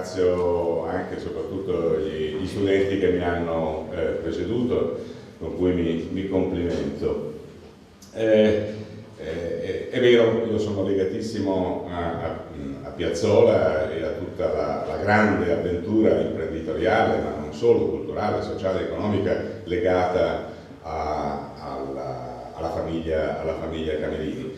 ringrazio anche e soprattutto gli studenti che mi hanno preceduto, con cui mi complimento. È vero, io sono legatissimo a Piazzolla e a tutta la grande avventura imprenditoriale, ma non solo, culturale, sociale, economica, legata alla famiglia Camerini.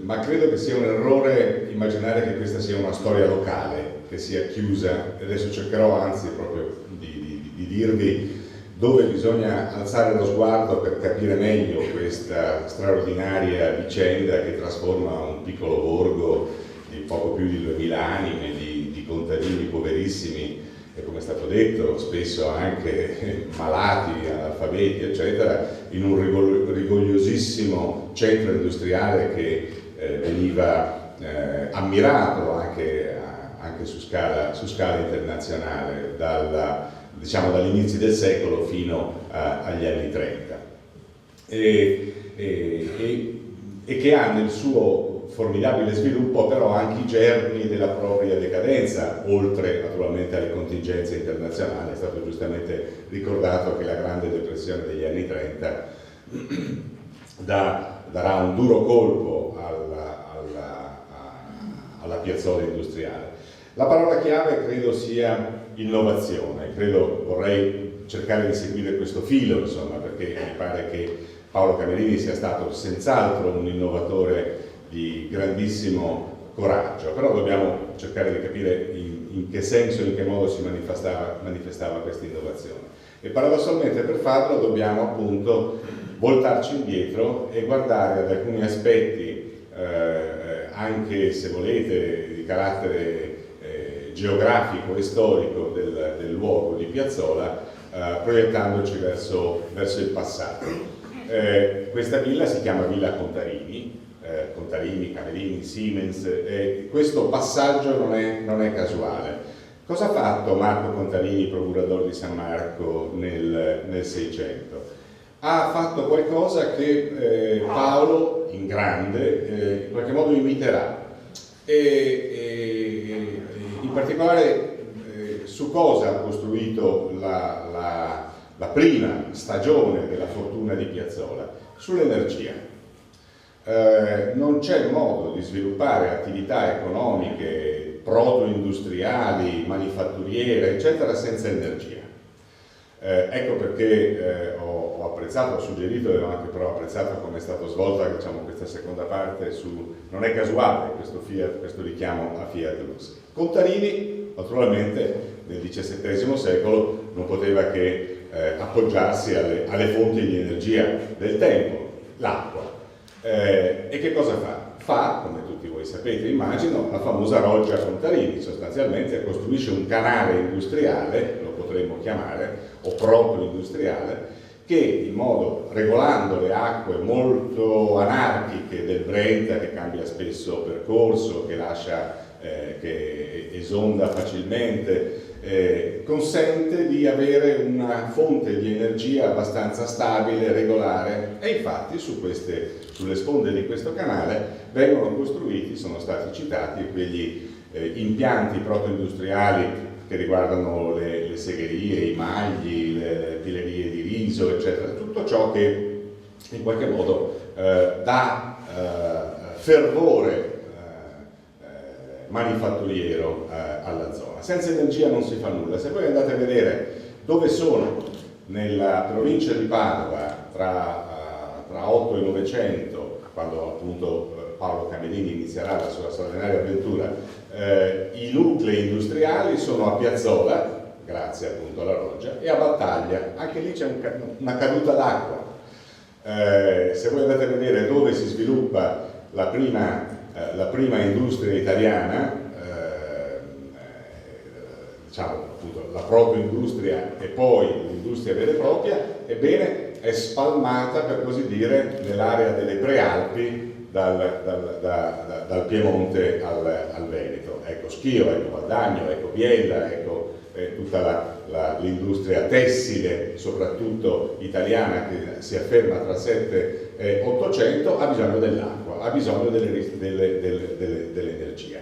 Ma credo che sia un errore immaginare che questa sia una storia locale, che sia chiusa. Adesso cercherò anzi proprio di dirvi dove bisogna alzare lo sguardo per capire meglio questa straordinaria vicenda che trasforma un piccolo borgo di poco più di 2000 anime, di contadini poverissimi e, come è stato detto, spesso anche malati, analfabeti, eccetera, in un rigogliosissimo centro industriale che veniva ammirato anche su scala internazionale dall'inizio del secolo fino agli anni 30 e che ha nel suo formidabile sviluppo però anche i germi della propria decadenza, oltre naturalmente alle contingenze internazionali. È stato giustamente ricordato che la Grande Depressione degli anni 30 darà un duro colpo alla piazzola industriale. La parola chiave credo sia innovazione, vorrei cercare di seguire questo filo, insomma, perché mi pare che Paolo Camerini sia stato senz'altro un innovatore di grandissimo coraggio, però dobbiamo cercare di capire in che senso e in che modo si manifestava questa innovazione. E paradossalmente per farlo dobbiamo appunto voltarci indietro e guardare ad alcuni aspetti, anche se volete di carattere geografico e storico del luogo di Piazzola, proiettandoci verso il passato. Questa villa si chiama Villa Contarini, Camerini, Siemens, e questo passaggio non è casuale. Cosa ha fatto Marco Contarini, procuratore di San Marco, nel Seicento? Ha fatto qualcosa che Paolo, in grande, in qualche modo imiterà. In particolare su cosa ha costruito la prima stagione della fortuna di Piazzola? Sull'energia. Non c'è modo di sviluppare attività economiche, proto-industriali, manifatturiere, eccetera, senza energia. Ecco perché ho apprezzato, ho suggerito e ho anche però apprezzato come è stata svolta, diciamo, questa seconda parte non è casuale questo richiamo a Fiat Lux. Contarini, naturalmente, nel XVII secolo non poteva che appoggiarsi alle fonti di energia del tempo, l'acqua. E che cosa fa? Fa, come tutti voi sapete, immagino, la famosa Roggia Contarini. Sostanzialmente costruisce un canale industriale, lo potremmo chiamare, o proto-industriale, che regolando le acque molto anarchiche del Brenta, che cambia spesso percorso, che esonda facilmente, consente di avere una fonte di energia abbastanza stabile, regolare, e infatti sulle sponde di questo canale vengono costruiti, sono stati citati, quegli impianti proto-industriali che riguardano le segherie, i magli, le pilerie di riso, eccetera, tutto ciò che in qualche modo dà fervore manifatturiero alla zona. Senza energia non si fa nulla. Se voi andate a vedere dove sono nella provincia di Padova tra 8 e 900, quando appunto Paolo Camerini inizierà la sua straordinaria avventura, i nuclei industriali sono a Piazzola, grazie appunto alla Roggia, e a Battaglia. Anche lì c'è una caduta d'acqua. Se voi andate a vedere dove si sviluppa la prima industria italiana, diciamo appunto la proto-industria e poi l'industria vera e propria, ebbene è spalmata, per così dire, nell'area delle Prealpi, dal Piemonte al Veneto. Ecco Schio, ecco Valdagno, ecco Biella, ecco tutta l'industria tessile, soprattutto italiana, che si afferma tra 7 e 800, ha bisogno dell'acqua, ha bisogno dell'energia.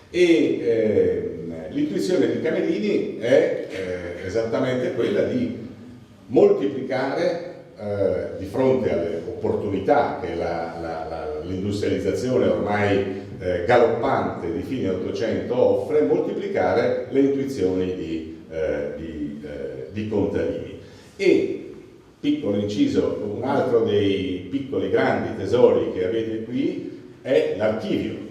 E l'intuizione di Camerini è esattamente quella di moltiplicare di fronte alle opportunità che l'industrializzazione ormai galoppante di fine Ottocento offre, moltiplicare le intuizioni di contadini. E, piccolo inciso, un altro dei piccoli grandi tesori che avete qui è l'archivio.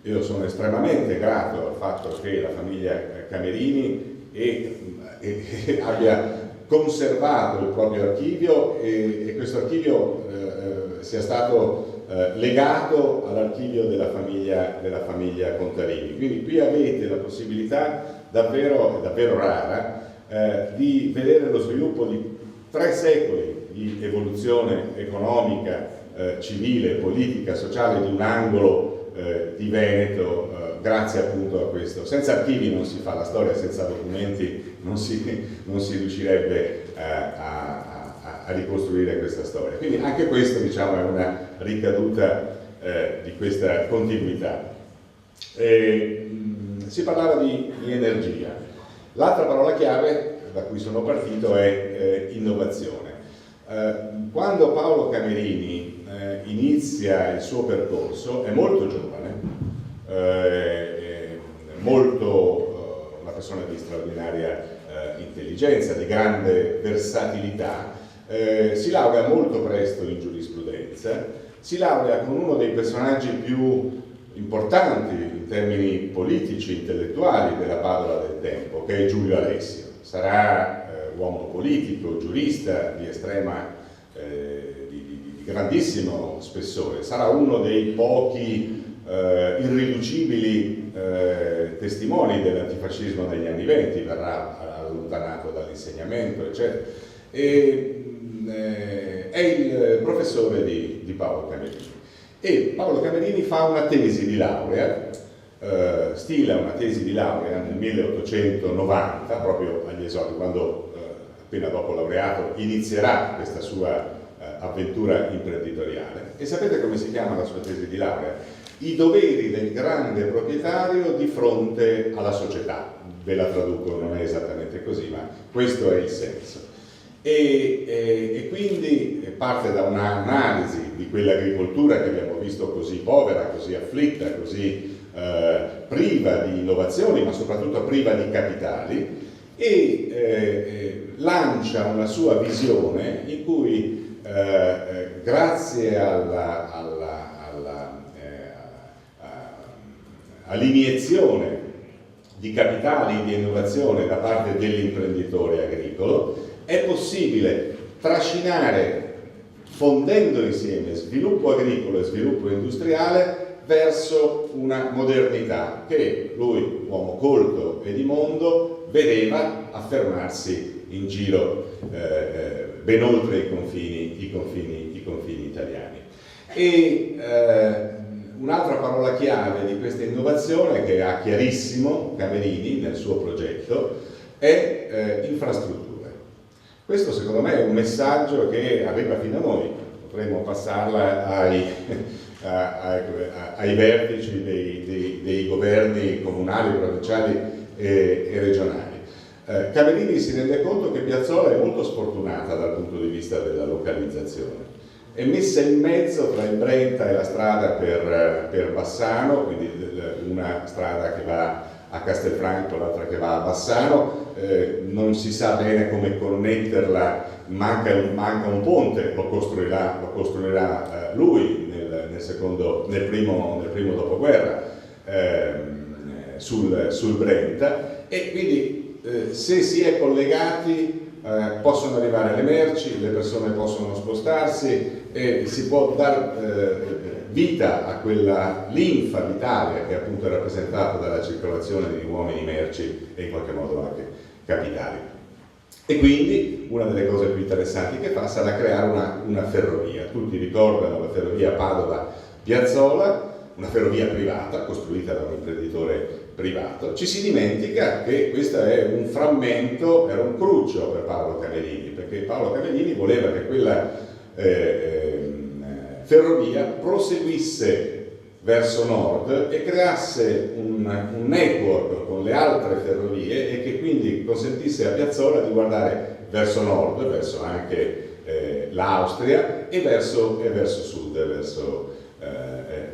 Io sono estremamente grato al fatto che la famiglia Camerini abbia conservato il proprio archivio e questo archivio sia stato legato all'archivio della famiglia Contarini. Quindi qui avete la possibilità davvero rara di vedere lo sviluppo di 3 secoli di evoluzione economica, civile, politica, sociale di un angolo di Veneto, grazie appunto a questo. Senza archivi non si fa la storia, senza documenti non si riuscirebbe a ricostruire questa storia. Quindi anche questo, diciamo, è una ricaduta di questa continuità. Si parlava di energia. L'altra parola chiave da cui sono partito è innovazione. Quando Paolo Camerini inizia il suo percorso è molto giovane, una persona di straordinaria intelligenza, di grande versatilità, si laurea molto presto in giurisprudenza, si laurea con uno dei personaggi più importanti in termini politici, intellettuali della Padova del tempo, che è Giulio Alessio. Sarà uomo politico, giurista di di grandissimo spessore, sarà uno dei pochi irriducibili testimoni dell'antifascismo negli anni '20, verrà allontanato dall'insegnamento, eccetera. È il professore di Paolo Camerini. E Paolo Camerini fa una tesi di laurea, stila una tesi di laurea nel 1890, proprio agli esordi, quando appena dopo laureato inizierà questa sua avventura imprenditoriale. E sapete come si chiama la sua tesi di laurea? I doveri del grande proprietario di fronte alla società. Ve la traduco, non è esattamente così, ma questo è il senso. E quindi parte da un'analisi di quell'agricoltura che abbiamo visto così povera, così afflitta, così priva di innovazioni, ma soprattutto priva di capitali, e lancia una sua visione in cui grazie all'iniezione di capitali di innovazione da parte dell'imprenditore agricolo è possibile trascinare, fondendo insieme sviluppo agricolo e sviluppo industriale, verso una modernità che lui, uomo colto e di mondo, vedeva affermarsi in giro ben oltre i confini italiani. E un'altra parola chiave di questa innovazione, che ha chiarissimo Camerini nel suo progetto, è infrastrutture. Questo secondo me è un messaggio che arriva fino a noi, potremmo passarla ai vertici dei governi comunali, provinciali e regionali. Camerini si rende conto che Piazzola è molto sfortunata dal punto di vista della localizzazione. È messa in mezzo tra il Brenta e la strada per Bassano, quindi una strada che va a Castelfranco, l'altra che va a Bassano, non si sa bene come connetterla, manca un ponte, lo costruirà lui nel primo dopoguerra sul Brenta, e quindi se si è collegati possono arrivare le merci, le persone possono spostarsi e si può dar vita a quella linfa vitale che appunto è rappresentata dalla circolazione di uomini, merci e in qualche modo anche capitali. E quindi una delle cose più interessanti che fa sarà creare una ferrovia. Tutti ricordano la ferrovia Padova-Piazzola, una ferrovia privata, costruita da un imprenditore privato. Ci si dimentica che questo è un frammento, era un cruccio per Paolo Camerini, perché Paolo Camerini voleva che quella ferrovia proseguisse verso nord e creasse un network con le altre ferrovie e che quindi consentisse a Piazzolla di guardare verso nord, verso anche l'Austria e verso sud,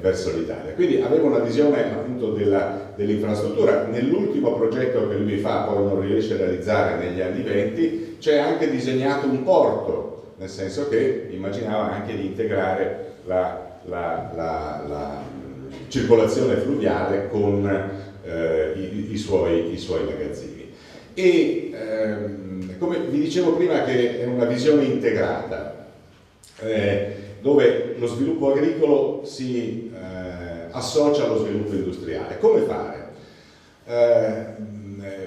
verso l'Italia. Quindi avevo una visione appunto dell'infrastruttura. Nell'ultimo progetto che lui fa, poi non riesce a realizzare negli anni 20, c'è anche disegnato un porto, nel senso che immaginava anche di integrare la circolazione fluviale con i suoi magazzini. E come vi dicevo prima, che è una visione integrata, dove lo sviluppo agricolo si associa allo sviluppo industriale. Come fare?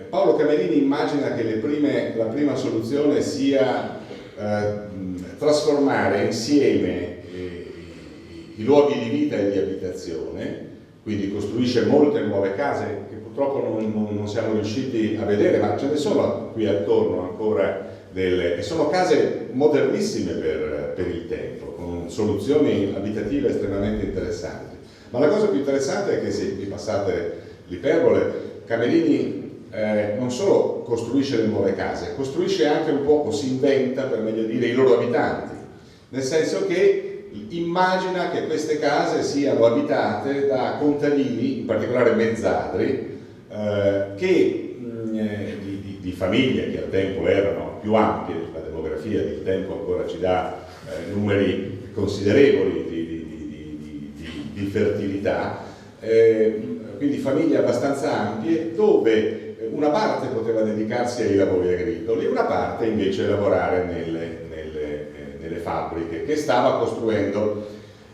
Paolo Camerini immagina che la prima soluzione sia trasformare insieme i luoghi di vita e di abitazione, quindi costruisce molte nuove case che purtroppo non siamo riusciti a vedere, ma ce ne sono qui attorno ancora e sono case modernissime per il tempo, con soluzioni abitative estremamente interessanti. Ma la cosa più interessante è che, se vi passate l'iperbole, Camerini non solo costruisce le nuove case, costruisce anche un po', o si inventa, per meglio dire, i loro abitanti, nel senso che immagina che queste case siano abitate da contadini, in particolare mezzadri, di famiglie che al tempo erano più ampie. La demografia del tempo ancora ci dà numeri considerevoli di fertilità, quindi famiglie abbastanza ampie, dove una parte poteva dedicarsi ai lavori agricoli e una parte invece lavorare nelle fabbriche che stava costruendo.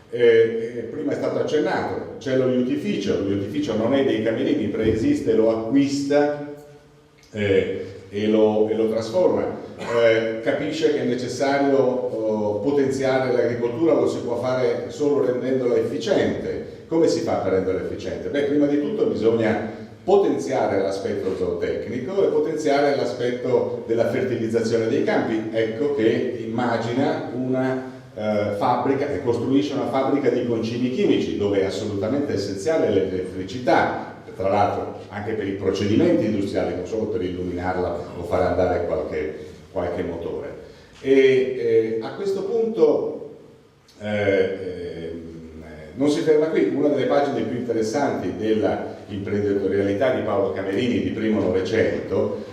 Prima è stato accennato, c'è lo iutificio non è dei Camerini, preesiste, lo acquista e lo trasforma. Capisce che è necessario potenziare l'agricoltura, lo si può fare solo rendendola efficiente. Come si fa per renderla efficiente? Beh, prima di tutto bisogna potenziare l'aspetto zootecnico e potenziare l'aspetto della fertilizzazione dei campi. Ecco che immagina una fabbrica, e costruisce una fabbrica di concimi chimici, dove è assolutamente essenziale l'elettricità, tra l'altro anche per i procedimenti industriali, non solo per illuminarla o far andare qualche motore. E a questo punto non si ferma qui. Una delle pagine più interessanti della imprenditorialità di Paolo Camerini di primo Novecento,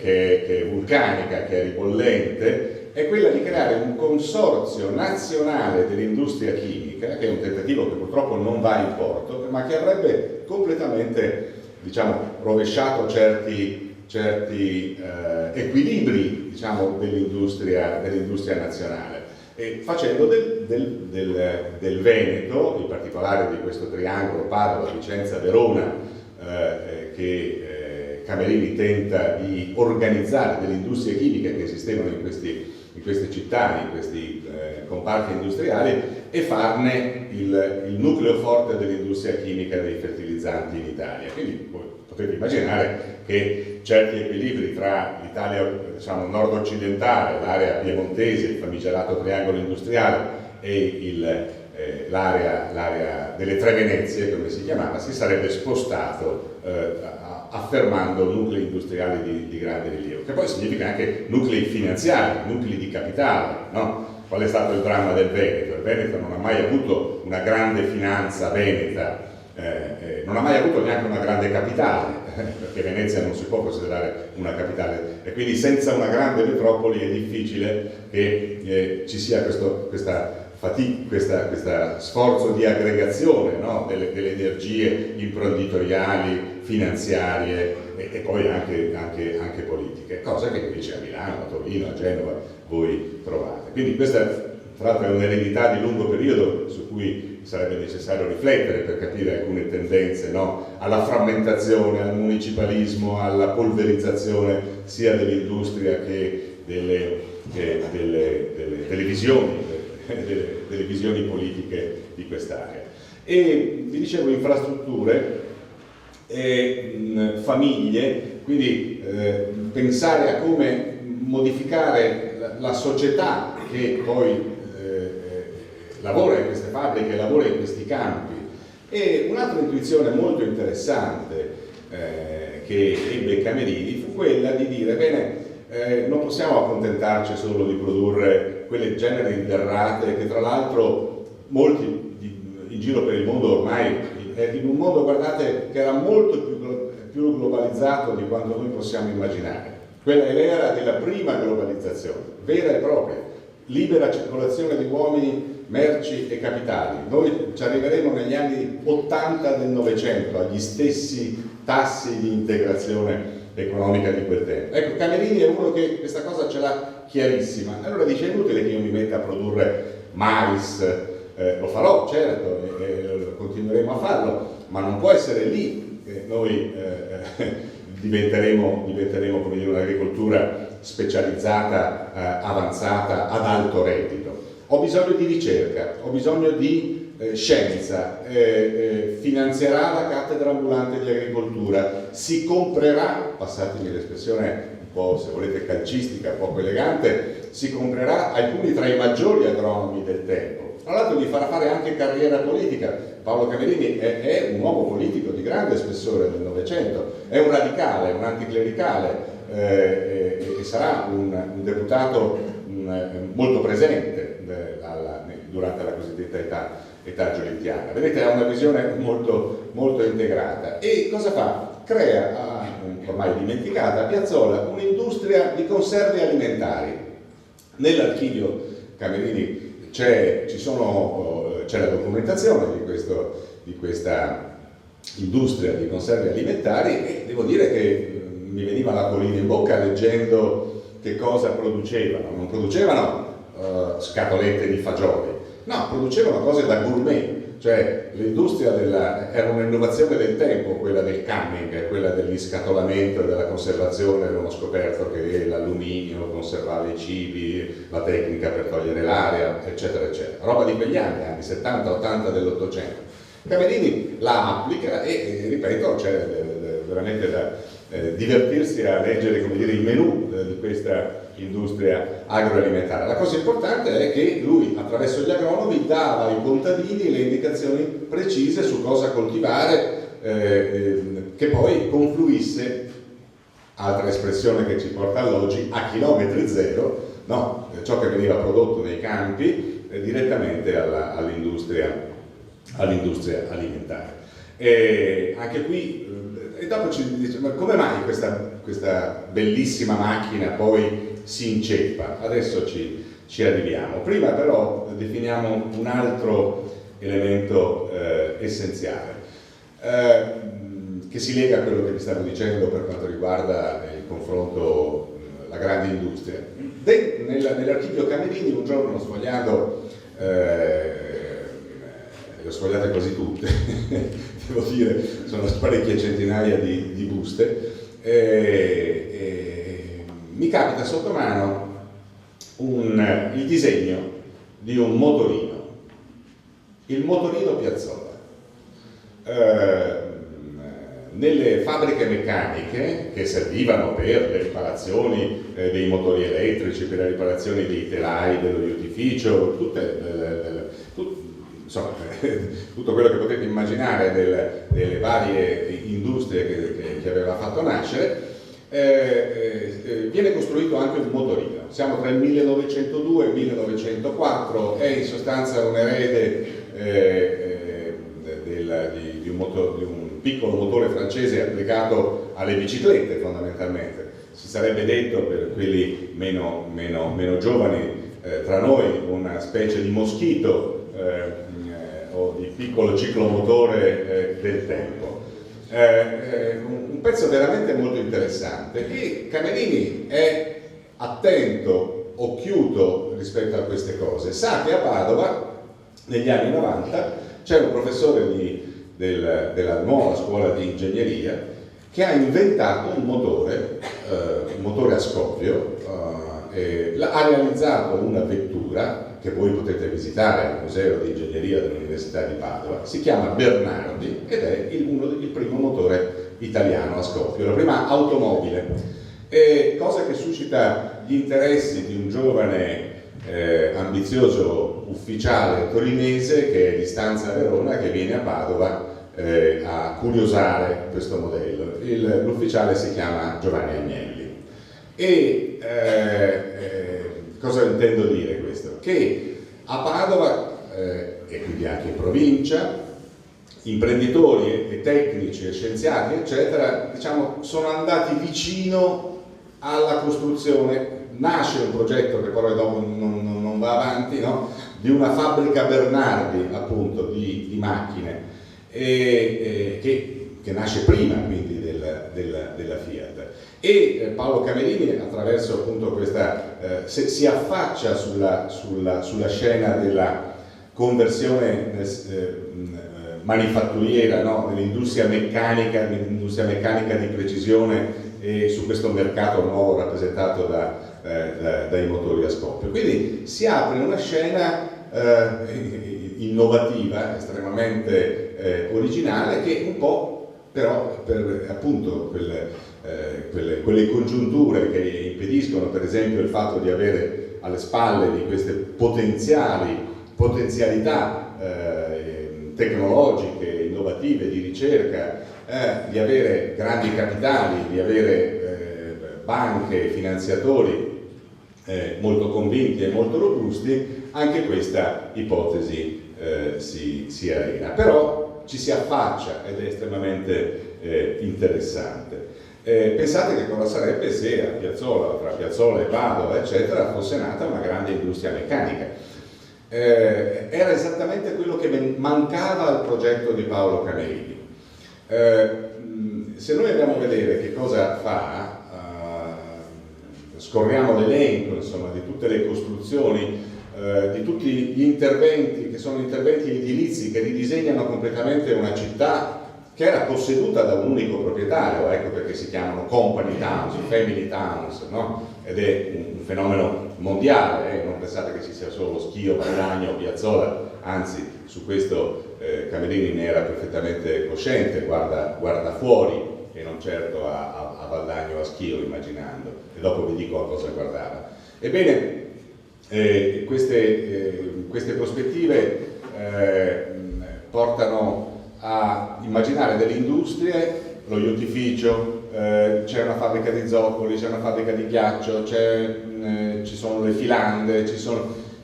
che è vulcanica, che è ribollente, è quella di creare un consorzio nazionale dell'industria chimica, che è un tentativo che purtroppo non va in porto, ma che avrebbe completamente, diciamo, rovesciato certi equilibri, diciamo, dell'industria nazionale, e facendo del Veneto, in particolare di questo triangolo Padova, Vicenza, Verona, che Camerini tenta di organizzare, delle industrie chimiche che esistevano in queste città, in questi comparti industriali, e farne il nucleo forte dell'industria chimica e dei fertilizzanti in Italia. Quindi voi potete immaginare che certi equilibri tra l'Italia, diciamo, nord-occidentale, l'area piemontese, il famigerato triangolo industriale, e l'area delle Tre Venezie, come si chiamava, si sarebbe spostato affermando nuclei industriali di grande rilievo, che poi significa anche nuclei finanziari, nuclei di capitale, no? Qual è stato il dramma del Veneto? Il Veneto non ha mai avuto una grande finanza veneta, non ha mai avuto neanche una grande capitale, perché Venezia non si può considerare una capitale, e quindi senza una grande metropoli è difficile che ci sia questo sforzo di aggregazione, no? delle energie imprenditoriali, finanziarie e poi anche politiche, cosa che invece a Milano, a Torino, a Genova voi trovate. Quindi questa, tra l'altro, è un'eredità di lungo periodo su cui sarebbe necessario riflettere per capire alcune tendenze, no? Alla frammentazione, al municipalismo, alla polverizzazione sia dell'industria che delle visioni politiche di quest'area. E vi dicevo, infrastrutture e famiglie, quindi pensare a come modificare la società che poi lavora in queste fabbriche, lavora in questi campi. E un'altra intuizione molto interessante che ebbe Camerini fu quella di dire: bene, non possiamo accontentarci solo di produrre quelle generi di derrate che tra l'altro molti in giro per il mondo ormai, in un mondo, guardate, che era molto più globalizzato di quanto noi possiamo immaginare. Quella è l'era della prima globalizzazione, vera e propria, libera circolazione di uomini, merci e capitali. Noi ci arriveremo negli anni 80 del Novecento agli stessi tassi di integrazione economica di quel tempo. Ecco, Camerini è uno che questa cosa ce l'ha chiarissima. Allora dice: è inutile che io mi metta a produrre mais, lo farò certo, continueremo a farlo, ma non può essere lì che noi diventeremo come dire, un'agricoltura specializzata, avanzata, ad alto reddito. Ho bisogno di ricerca, ho bisogno di scienza, finanzierà la cattedra ambulante di agricoltura, si comprerà, passatemi l'espressione un po', se volete, calcistica, poco elegante, si comprerà alcuni tra i maggiori agronomi del tempo. Tra l'altro gli farà fare anche carriera politica. Paolo Camerini è un uomo politico di grande spessore del Novecento, è un radicale, un anticlericale, e sarà un deputato molto presente durante la cosiddetta età giolittiana. Vedete, ha una visione molto, molto integrata. E cosa fa? Crea, ormai dimenticata, a Piazzolla, un'industria di conserve alimentari. Nell'archivio Camerini c'è la documentazione di questa industria di conserve alimentari, e devo dire che mi veniva l'acquolina in bocca leggendo che cosa producevano. Non producevano scatolette di fagioli, no, producevano cose da gourmet. Cioè l'industria era un'innovazione del tempo, quella del canning, quella dell'iscatolamento e della conservazione. Avevano scoperto che l'alluminio conservava i cibi, la tecnica per togliere l'aria, eccetera, eccetera. Roba di quegli anni 70-80 dell'Ottocento. Camerini la applica e ripeto, c'è veramente da divertirsi a leggere, come dire, il menù di questa industria agroalimentare. La cosa importante è che lui, attraverso gli agronomi, dava ai contadini le indicazioni precise su cosa coltivare, che poi confluisse, altra espressione che ci porta all'oggi, a chilometri zero, no? Ciò che veniva prodotto nei campi direttamente all'industria alimentare. E anche qui, e dopo ci dice: ma come mai questa bellissima macchina poi si inceppa? Adesso ci arriviamo. Prima però definiamo un altro elemento essenziale che si lega a quello che vi stavo dicendo per quanto riguarda il confronto, la grande industria. Nell'archivio Camerini un giorno sfogliando, le ho sfogliate quasi tutte, devo dire, sono parecchie centinaia di buste, mi capita sotto mano il disegno di un motorino, il motorino Piazzolla. Nelle fabbriche meccaniche che servivano per le riparazioni dei motori elettrici, per le riparazioni dei telai dell'oiuficio, insomma, tutto quello che potete immaginare delle varie industrie che aveva fatto nascere, viene costruito anche un motorino. Siamo tra il 1902 e il 1904, è in sostanza un erede di un piccolo motore francese applicato alle biciclette, fondamentalmente. Si sarebbe detto, per quelli meno giovani tra noi, una specie di moschito o di piccolo ciclomotore del tempo. Un pezzo veramente molto interessante, e Camerini è attento, occhiuto rispetto a queste cose. Sa che a Padova negli anni 90 c'è un professore della nuova scuola di ingegneria che ha inventato un motore a scoppio, ha realizzato una vettura che voi potete visitare al Museo di Ingegneria dell'Università di Padova. Si chiama Bernardi ed è il primo motore italiano a scoppio, la prima automobile, cosa che suscita gli interessi di un giovane ambizioso ufficiale torinese che è di stanza a Verona, che viene a Padova a curiosare questo modello. L'ufficiale si chiama Giovanni Agnelli. E cosa intendo dire questo? Che a Padova, e quindi anche in provincia, imprenditori e tecnici e scienziati eccetera, diciamo, sono andati vicino alla costruzione. Nasce un progetto che poi dopo non va avanti, no? Di una fabbrica Bernardi, appunto, di macchine, che nasce prima quindi della Fiat. E Paolo Camerini, attraverso appunto questa, si affaccia sulla scena della conversione manifatturiera, no? Nell'industria meccanica di precisione, e su questo mercato nuovo rappresentato dai motori a scoppio. Quindi si apre una scena innovativa, estremamente originale, che un po' però per appunto quelle congiunture che impediscono per esempio il fatto di avere alle spalle di queste potenzialità tecnologiche, innovative, di ricerca, di avere grandi capitali, di avere banche, finanziatori molto convinti e molto robusti, anche questa ipotesi si arena. Però ci si affaccia ed è estremamente interessante. Pensate che cosa sarebbe se a Piazzola, tra Piazzola e Padova, eccetera, fosse nata una grande industria meccanica. Era esattamente quello che mancava al progetto di Paolo Camerini. Se noi andiamo a vedere che cosa fa, scorriamo l'elenco, insomma, di tutte le costruzioni, di tutti gli interventi che sono interventi edilizi che ridisegnano completamente una città che era posseduta da un unico proprietario, ecco perché si chiamano company towns, family towns, no? Ed è un fenomeno mondiale, non pensate che ci sia solo Schio, Valdagno, Piazzola, anzi su questo Camerini ne era perfettamente cosciente, guarda fuori e non certo a Valdagno o a Schio, immaginando, e dopo vi dico a cosa guardava. Ebbene, queste prospettive portano a immaginare delle industrie, lo iottificio, c'è una fabbrica di zoccoli, c'è una fabbrica di ghiaccio, ci sono le filande,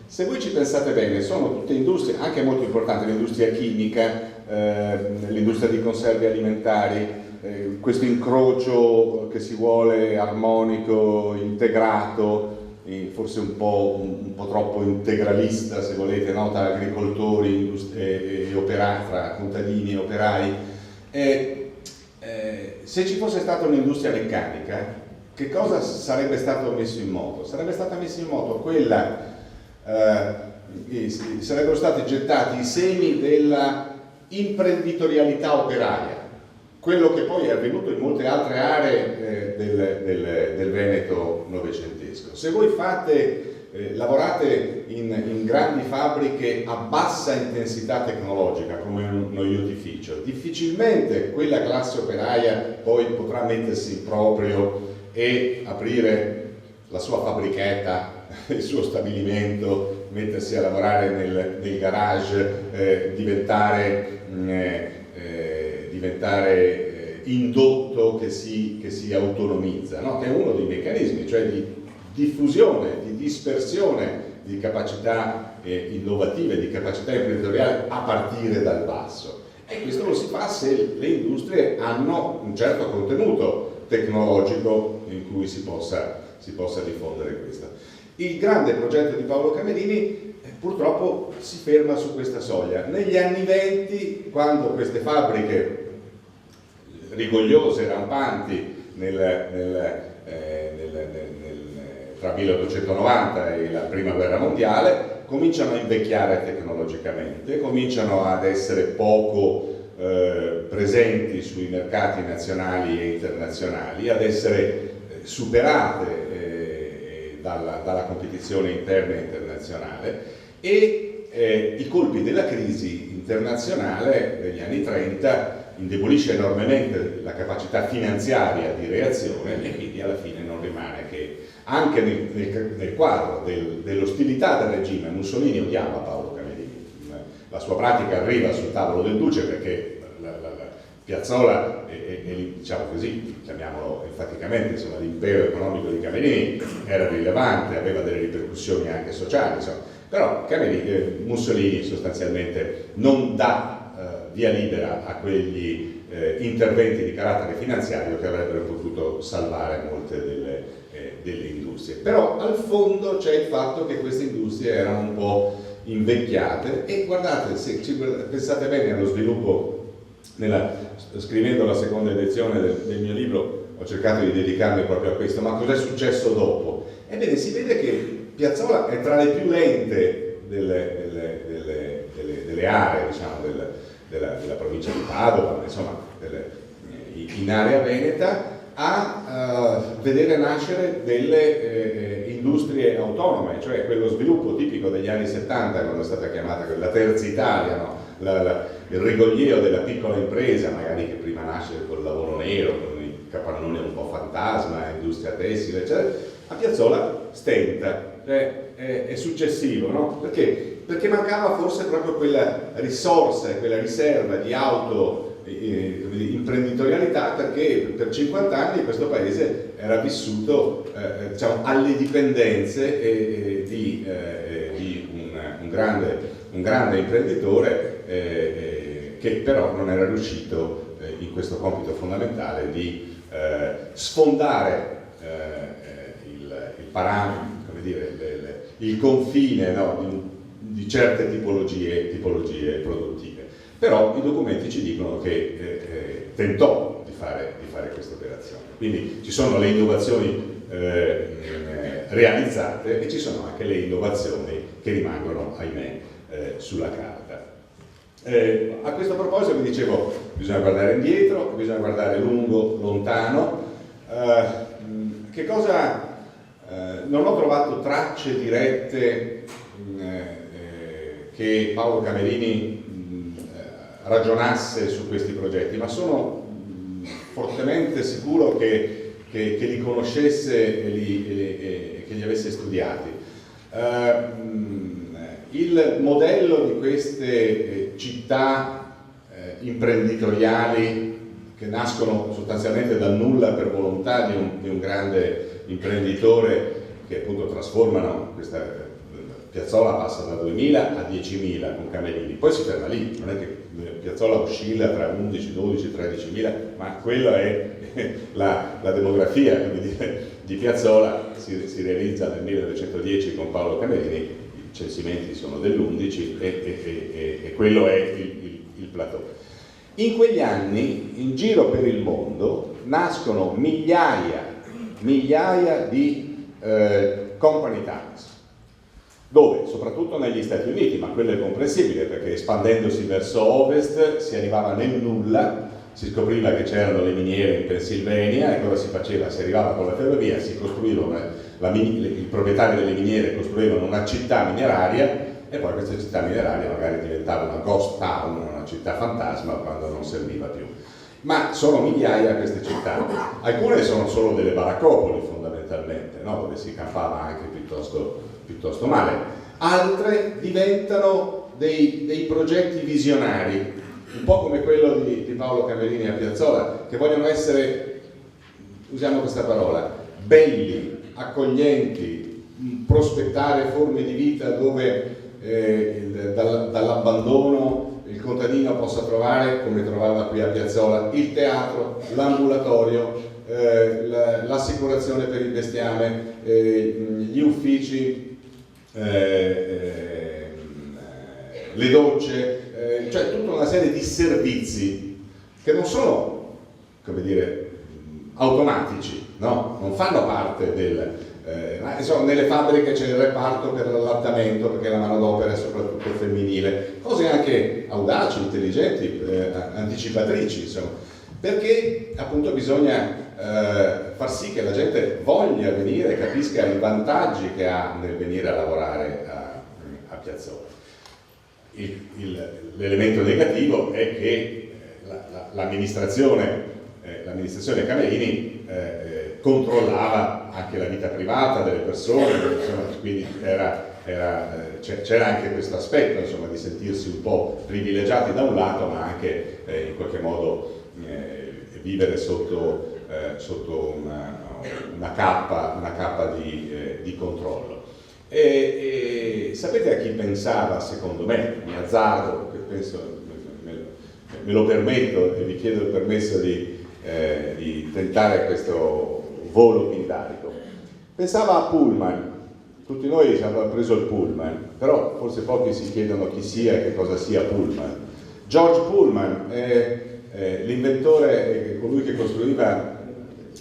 se voi ci pensate bene, sono tutte industrie, anche molto importanti, l'industria chimica, l'industria di conserve alimentari, questo incrocio che si vuole armonico, integrato, forse un po' troppo integralista, se volete, no? Tra agricoltori e operai, tra contadini e operai. Se ci fosse stata un'industria meccanica, che cosa sarebbe stato messo in moto? Sarebbe stata messa in moto quella, sarebbero stati gettati i semi della imprenditorialità operaia, quello che poi è avvenuto in molte altre aree del Veneto novecentesco. Se voi lavorate in grandi fabbriche a bassa intensità tecnologica come uno iottificio, difficilmente quella classe operaia poi potrà mettersi in proprio e aprire la sua fabbrichetta, il suo stabilimento, mettersi a lavorare nel garage, diventare indotto che si autonomizza, no? Che è uno dei meccanismi, cioè di diffusione, di dispersione di capacità innovative, di capacità imprenditoriali a partire dal basso. E questo lo si fa se le industrie hanno un certo contenuto tecnologico in cui si possa diffondere questo. Il grande progetto di Paolo Camerini purtroppo si ferma su questa soglia. Negli anni 20, quando queste fabbriche rigogliose, rampanti tra 1890 e la prima guerra mondiale, cominciano a invecchiare tecnologicamente, cominciano ad essere poco presenti sui mercati nazionali e internazionali, ad essere superate dalla competizione interna e internazionale, e i colpi della crisi internazionale degli anni 30 indebolisce enormemente la capacità finanziaria di reazione e quindi alla fine non rimane che, anche nel quadro dell'ostilità del regime, Mussolini odiava Paolo Camerini, la sua pratica arriva sul tavolo del duce perché Piazzolla diciamo così, chiamiamolo enfaticamente, insomma, l'impero economico di Camerini era rilevante, aveva delle ripercussioni anche sociali, insomma. Però Mussolini sostanzialmente non dà via libera a quegli interventi di carattere finanziario che avrebbero potuto salvare molte delle industrie. Però al fondo c'è il fatto che queste industrie erano un po' invecchiate e guardate, se pensate bene allo sviluppo, scrivendo la seconda edizione del mio libro ho cercato di dedicarmi proprio a questo, ma cos'è successo dopo? Ebbene, si vede che Piazzolla è tra le più lente delle aree, diciamo, della provincia di Padova, insomma, in area veneta, a vedere nascere delle industrie autonome, cioè quello sviluppo tipico degli anni 70, quando è stata chiamata la terza Italia, no? Il rigoglieo della piccola impresa, magari che prima nasce col lavoro nero, con i capannoni un po' fantasma, industria tessile, eccetera. A Piazzolla stenta, è successivo, no? Perché mancava forse proprio quella risorsa e quella riserva di imprenditorialità, perché per 50 anni questo paese era vissuto diciamo, alle dipendenze di un grande imprenditore che però non era riuscito in questo compito fondamentale di sfondare il parametro, come dire, il confine, no, di certe tipologie produttive. Però i documenti ci dicono che tentò di fare questa operazione. Quindi ci sono le innovazioni realizzate e ci sono anche le innovazioni che rimangono, ahimè, sulla carta. A questo proposito vi dicevo, bisogna guardare indietro, bisogna guardare lungo, lontano. Che cosa? Non ho trovato tracce dirette che Paolo Camerini ragionasse su questi progetti, ma sono fortemente sicuro che li conoscesse e che li avesse studiati. Il modello di queste città imprenditoriali che nascono sostanzialmente dal nulla per volontà di un grande imprenditore, che appunto trasformano questa Piazzolla, passa da 2.000 a 10.000 con Camerini, poi si ferma lì, non è che Piazzolla oscilla tra 11, 12, 13.000, ma quella è la demografia, come dire, di Piazzolla. Si realizza nel 1910 con Paolo Camerini, i censimenti sono dell'11 e quello è il plateau. In quegli anni, in giro per il mondo, nascono migliaia di company towns. Dove? Soprattutto negli Stati Uniti, ma quello è comprensibile perché espandendosi verso ovest si arrivava nel nulla, si scopriva che c'erano le miniere in Pennsylvania e cosa si faceva? Si arrivava con la ferrovia, si costruivano, i proprietari delle miniere costruivano una città mineraria e poi questa città mineraria magari diventava una ghost town, una città fantasma quando non serviva più. Ma sono migliaia queste città, alcune sono solo delle baraccopoli fondamentalmente, no? Dove si campava anche piuttosto male, altre diventano dei progetti visionari, un po' come quello di Paolo Camerini a Piazzolla, che vogliono essere, usiamo questa parola, belli, accoglienti, prospettare forme di vita dove dall'abbandono il contadino possa trovare, come trovava qui a Piazzolla, il teatro, l'ambulatorio, l'assicurazione per il bestiame, gli uffici, le docce, cioè tutta una serie di servizi che non sono, come dire, automatici, no? Non fanno parte insomma, nelle fabbriche c'è il reparto per l'allattamento perché la manodopera è soprattutto femminile, cose anche audaci, intelligenti, anticipatrici, insomma, perché appunto bisogna far sì che la gente voglia venire e capisca i vantaggi che ha nel venire a lavorare a Piazzolla. L'elemento negativo è che l'amministrazione Camerini controllava anche la vita privata delle persone, insomma, quindi c'era anche questo aspetto, insomma, di sentirsi un po' privilegiati da un lato, ma anche in qualche modo vivere sotto una cappa di controllo. E sapete a chi pensava, secondo me, mi azzardo, penso, me lo permetto e vi chiedo il permesso di tentare questo volo pindarico. Pensava a Pullman. Tutti noi abbiamo preso il Pullman, però forse pochi si chiedono chi sia e che cosa sia Pullman. George Pullman è l'inventore, colui che costruiva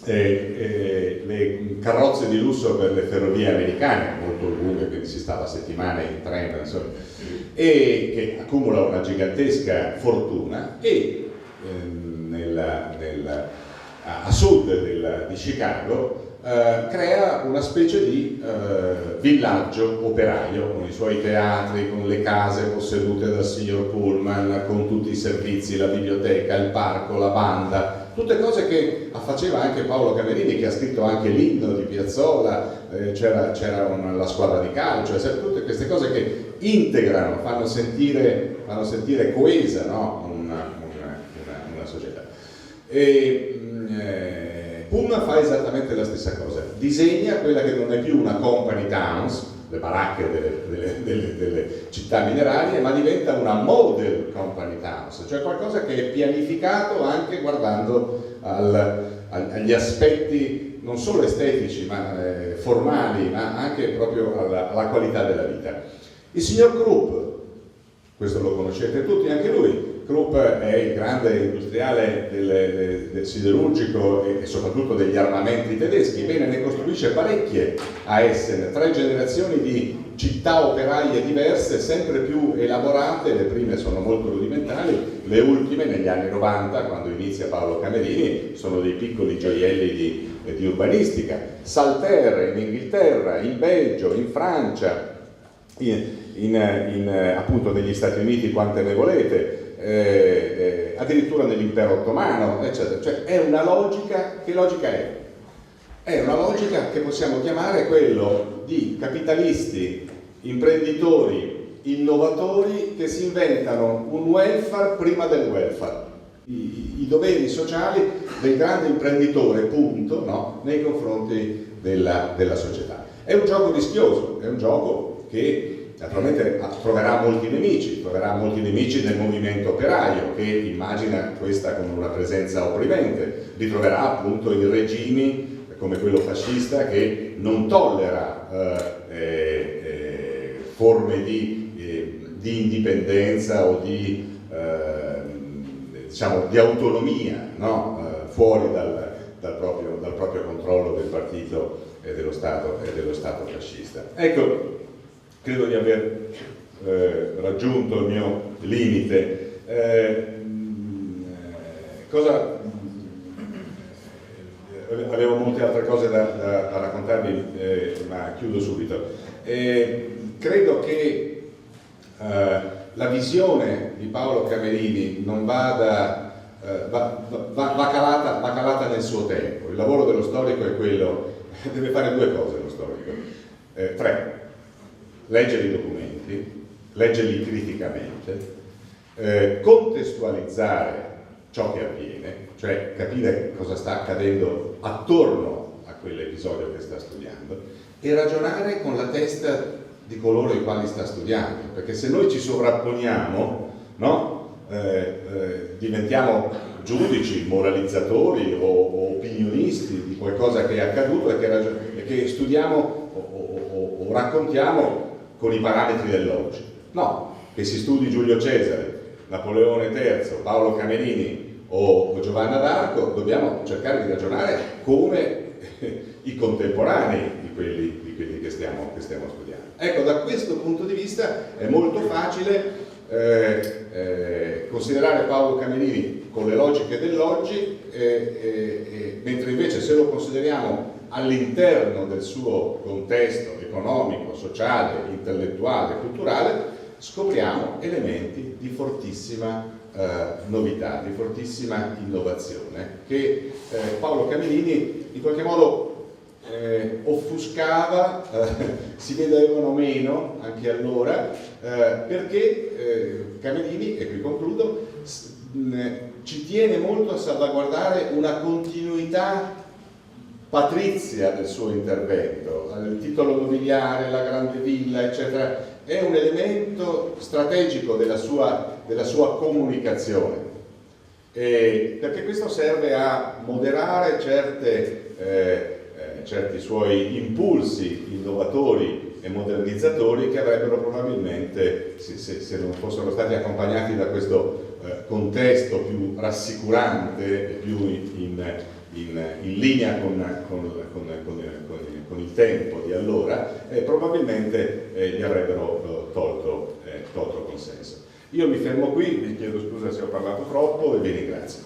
le carrozze di lusso per le ferrovie americane, molto lunghe, quindi si stava settimane in treno, insomma, e che accumula una gigantesca fortuna e a sud di Chicago crea una specie di villaggio operaio con i suoi teatri, con le case possedute dal signor Pullman, con tutti i servizi, la biblioteca, il parco, la banda, tutte cose che faceva anche Paolo Camerini, che ha scritto anche l'inno di Piazzolla, c'era la squadra di calcio, tutte queste cose che integrano, fanno sentire coesa, no? una società. Pullman fa esattamente la stessa cosa, disegna quella che non è più una company towns, le baracche delle città minerarie, ma diventa una model company towns, cioè qualcosa che è pianificato anche guardando agli aspetti non solo estetici, ma formali, ma anche proprio alla qualità della vita. Il signor Krupp, questo lo conoscete tutti, anche lui. Krupp è il grande industriale del siderurgico e soprattutto degli armamenti tedeschi. Bene, ne costruisce parecchie a Essen, 3 generazioni di città operaie diverse, sempre più elaborate. Le prime sono molto rudimentali, le ultime negli anni 90, quando inizia Paolo Camerini, sono dei piccoli gioielli di urbanistica. Salterre in Inghilterra, in Belgio, in Francia, appunto negli Stati Uniti, quante ne volete, addirittura nell'impero ottomano, eccetera. Cioè è una logica, che logica è? È una logica che possiamo chiamare quello di capitalisti, imprenditori, innovatori che si inventano un welfare prima del welfare, i doveri sociali del grande imprenditore, punto, no? Nei confronti della società. È un gioco rischioso, è un gioco che naturalmente troverà molti nemici nel movimento operaio, che immagina questa come una presenza opprimente, li troverà appunto in regimi come quello fascista che non tollera forme di indipendenza o di autonomia, no? Fuori dal proprio controllo del partito e dello Stato fascista. Ecco, credo di aver raggiunto il mio limite. Avevo molte altre cose da raccontarvi, ma chiudo subito. Credo che la visione di Paolo Camerini non va calata nel suo tempo. Il lavoro dello storico è quello, deve fare 2 cose lo storico, 3. Leggere i documenti, leggerli criticamente, contestualizzare ciò che avviene, cioè capire cosa sta accadendo attorno a quell'episodio che sta studiando e ragionare con la testa di coloro i quali sta studiando, perché se noi ci sovrapponiamo, no? Diventiamo giudici, moralizzatori o opinionisti di qualcosa che è accaduto e che studiamo o raccontiamo con i parametri dell'oggi. No, che si studi Giulio Cesare, Napoleone III, Paolo Camerini o Giovanna d'Arco, dobbiamo cercare di ragionare come i contemporanei di quelli che stiamo studiando. Ecco, da questo punto di vista è molto facile considerare Paolo Camerini con le logiche dell'oggi, mentre invece se lo consideriamo all'interno del suo contesto economico, sociale, intellettuale, culturale, scopriamo elementi di fortissima novità, di fortissima innovazione, che Paolo Caminini in qualche modo offuscava, si vedevano meno anche allora, perché Caminini, e qui concludo, ci tiene molto a salvaguardare una continuità patrizia del suo intervento. Il titolo nobiliare, la grande villa, eccetera, è un elemento strategico della sua comunicazione, perché questo serve a moderare certi suoi impulsi innovatori e modernizzatori che avrebbero probabilmente, se non fossero stati accompagnati da questo contesto più rassicurante e più in linea con il tempo di allora, probabilmente gli avrebbero tolto consenso. Io mi fermo qui, vi chiedo scusa se ho parlato troppo e vi ringrazio.